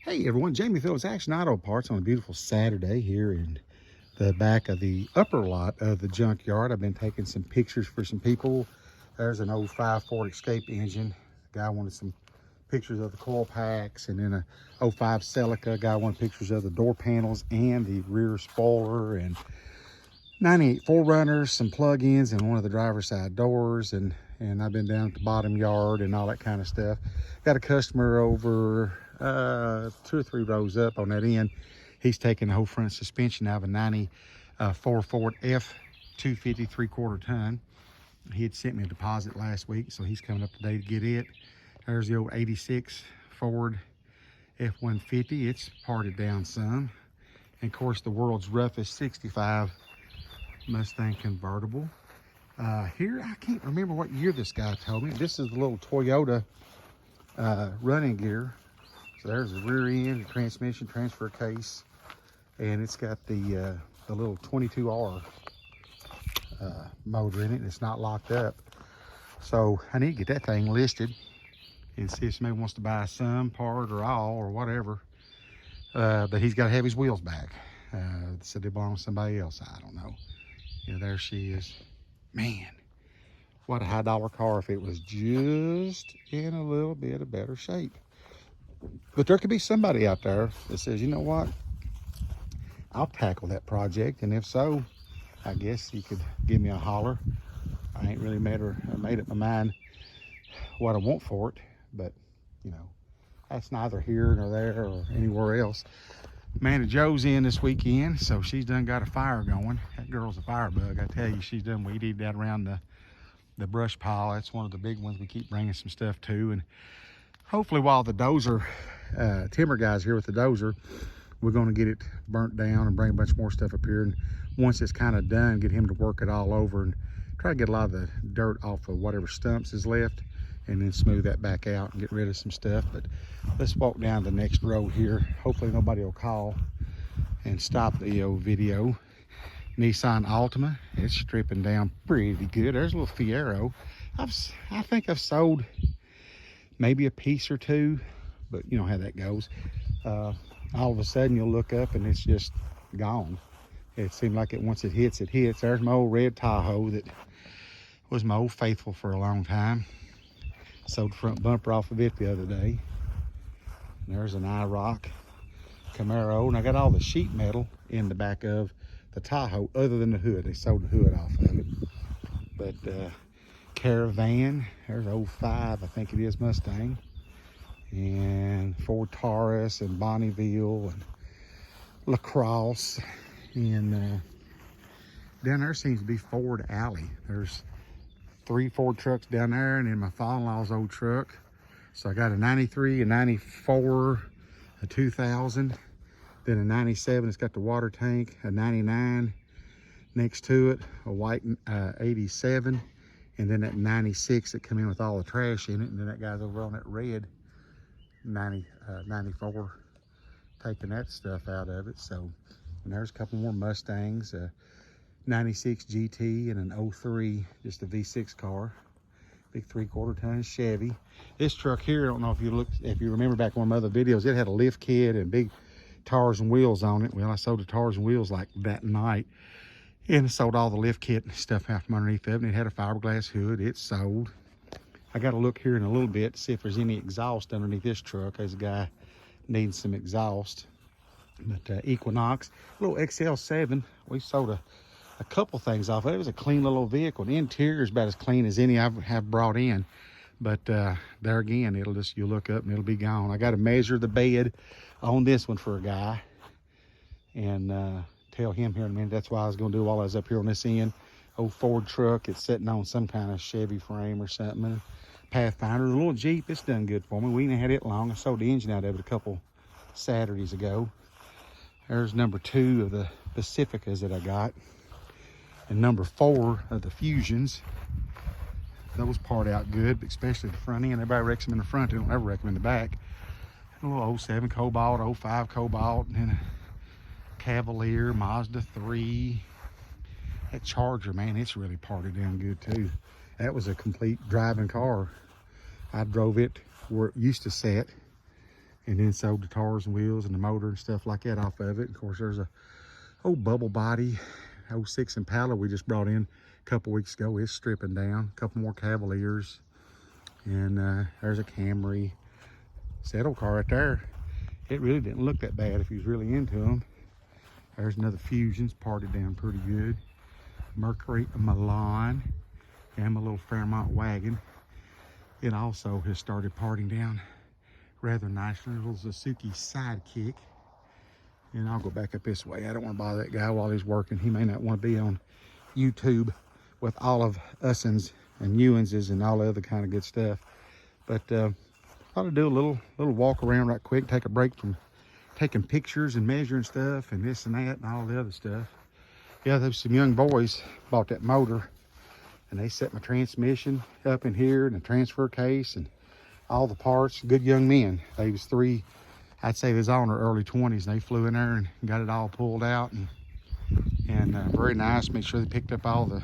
Hey everyone, Jamie Phillips Action Auto Parts on a beautiful Saturday here in the back of the upper lot of the junkyard. I've been taking some pictures for some people. There's an old 5 Ford Escape engine. The guy wanted some pictures of the coil packs, and then a '05 Celica. Guy wanted pictures of the door panels and the rear spoiler, and 98 4Runners, some plug-ins, and one of the driver's side doors. And I've been down at the bottom yard and all that kind of stuff. Got a customer over 2 or 3 rows up on that end. He's taking the whole front suspension out of a 94 Ford F250 3/4 ton. He had sent me a deposit last week, so he's coming up today to get it. There's the old 86 Ford F150. It's parted down some. And of course, the world's roughest 65 Mustang convertible. Here, I can't remember what year this guy told me. This is the little Toyota running gear. So there's the rear end, the transmission, transfer case, and it's got the little 22R motor in it, and it's not locked up. So I need to get that thing listed and see if somebody wants to buy some part or all or whatever. But he's got to have his wheels back. So they belong to somebody else. I don't know. Yeah, there she is. Man, what a high dollar car if it was just in a little bit of better shape. But there could be somebody out there that says, you know what, I'll tackle that project. And if so, I guess you could give me a holler. I ain't really made up my mind what I want for it, but you know, that's neither here nor there or anywhere else. Amanda Joe's in this weekend, so she's done got a fire going. That girl's a firebug. I tell you, she's done weeded that around the brush pile. That's one of the big ones we keep bringing some stuff to. And hopefully while the dozer, timber guy's here with the dozer, we're going to get it burnt down and bring a bunch more stuff up here. And once it's kind of done, get him to work it all over and try to get a lot of the dirt off of whatever stumps is left, and then smooth that back out and get rid of some stuff. But let's walk down the next road here. Hopefully nobody will call and stop the video. Nissan Altima, it's stripping down pretty good. There's a little Fiero. I think I've sold maybe a piece or two, but you know how that goes. All of a sudden you'll look up and it's just gone. It seemed like once it hits, it hits. There's my old red Tahoe that was my old faithful for a long time. Sold the front bumper off of it the other day. And there's an IROC Camaro, and I got all the sheet metal in the back of the Tahoe other than the hood. They sold the hood off of it. But Caravan, there's 05, I think it is, Mustang, and Ford Taurus and Bonneville and LaCrosse, and down there seems to be Ford Alley. There's 3 Ford trucks down there, and then my father-in-law's old truck. So I got a 93, a 94, a 2000, then a 97. It's got the water tank, a 99 next to it, a white 87, and then that 96 that come in with all the trash in it. And then that guy's over on that red 94 taking that stuff out of it. So, and there's a couple more Mustangs, 96 GT and an 03, just a V6 car, big 3/4 ton Chevy. This truck here, I don't know if you remember back one of my other videos, it had a lift kit and big tires and wheels on it. Well, I sold the tires and wheels like that night, and sold all the lift kit and stuff out from underneath of it. And it had a fiberglass hood. It's sold. I got to look here in a little bit to see if there's any exhaust underneath this truck. There's a guy needing some exhaust. But Equinox, little XL7, we sold a couple things off of it. It was a clean little vehicle. The interior is about as clean as any I have brought in. But there again, you'll look up and it'll be gone. I got to measure the bed on this one for a guy and tell him here in a minute. That's what I was going to do while I was up here on this end. Old Ford truck, it's sitting on some kind of Chevy frame or something. And Pathfinder, the little Jeep, it's done good for me. We ain't had it long. I sold the engine out of it a couple Saturdays ago. There's number 2 of the Pacificas that I got, and number 4 of the Fusions. Those part out good, but especially the front end. Everybody wrecks them in the front, they don't ever wreck them in the back. A little 07 Cobalt, 05 Cobalt, and then a Cavalier, Mazda 3. That Charger, man, it's really parted down good too. That was a complete driving car. I drove it where it used to sit, and then sewed the tires and wheels and the motor and stuff like that off of it. Of course, there's a old bubble body 06 Impala we just brought in a couple weeks ago. It's stripping down. A couple more Cavaliers, and there's a Camry saddle car right there. It really didn't look that bad if you was really into them. There's another Fusion's parted down pretty good. Mercury Milan, and my little Fairmont wagon. It also has started parting down rather nicely. Little Suzuki Sidekick. And I'll go back up this way. I don't want to bother that guy while he's working. He may not want to be on YouTube with all of Ussens and Ewanses and all the other kind of good stuff. But thought I'd do a little walk around right quick, take a break from taking pictures and measuring stuff and this and that and all the other stuff. Yeah, there's some young boys bought that motor, and they set my transmission up in here and the transfer case and all the parts. Good young men. They was three, I'd say they was all in their early 20s, and they flew in there and got it all pulled out, and very nice. Make sure they picked up all the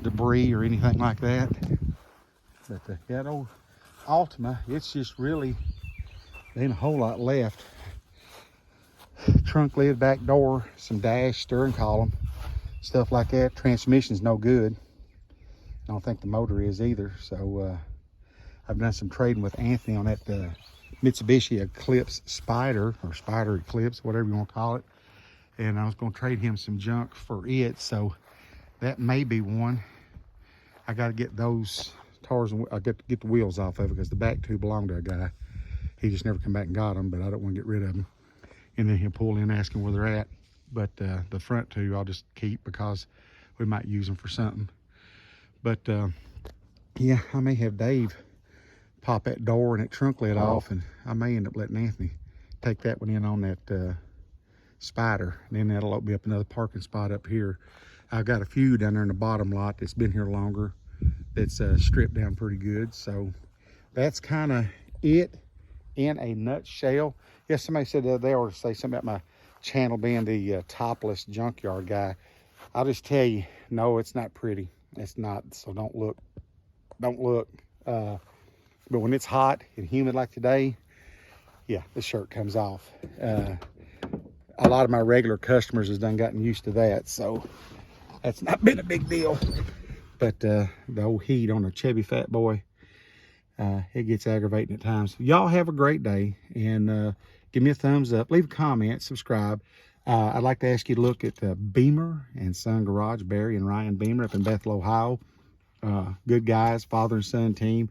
debris or anything like that. But that old Altima, it's just really, there ain't a whole lot left. Trunk lid, back door, some dash, steering column, stuff like that. Transmission's no good. I don't think the motor is either. So I've done some trading with Anthony on that Mitsubishi Eclipse Spider, or Spider Eclipse, whatever you want to call it. And I was going to trade him some junk for it. So that may be one. I got to get those tires, and I got to get the wheels off of it, because the back two belong to a guy. He just never come back and got them, but I don't want to get rid of them. And then he'll pull in asking where they're at. But the front two I'll just keep, because we might use them for something. But yeah, I may have Dave pop that door and that trunk lid off, and I may end up letting Anthony take that one in on that Spider, and then that'll open up another parking spot up here. I've got a few down there in the bottom lot that's been here longer, that's stripped down pretty good. So that's kind of it in a nutshell. Yes, somebody said the other day, or to say something about my channel being the topless junkyard guy. I'll just tell you, no, it's not pretty. It's not. So don't look. But when it's hot and humid like today, yeah, the shirt comes off. A lot of my regular customers has done gotten used to that, so that's not been a big deal. But the old heat on a chubby fat boy, it gets aggravating at times. Y'all have a great day, and give me a thumbs up, leave a comment, subscribe. I'd like to ask you to look at Beamer and Son Garage, Barry and Ryan Beamer up in Bethel, Ohio. Good guys, father and son team.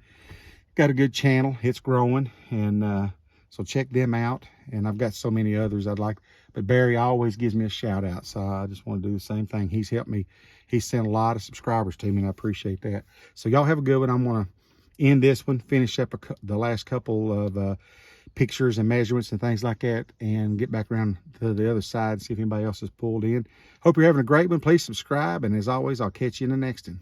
Got a good channel, it's growing, and so check them out. And I've got so many others I'd like, but Barry always gives me a shout out, so I just want to do the same thing. He's helped me. He's sent a lot of subscribers to me, and I appreciate that. So y'all have a good one. I'm going to end this one, finish up the last couple of pictures and measurements and things like that, and get back around to the other side and see if anybody else has pulled in. Hope you're having a great one. Please subscribe, and as always, I'll catch you in the next one.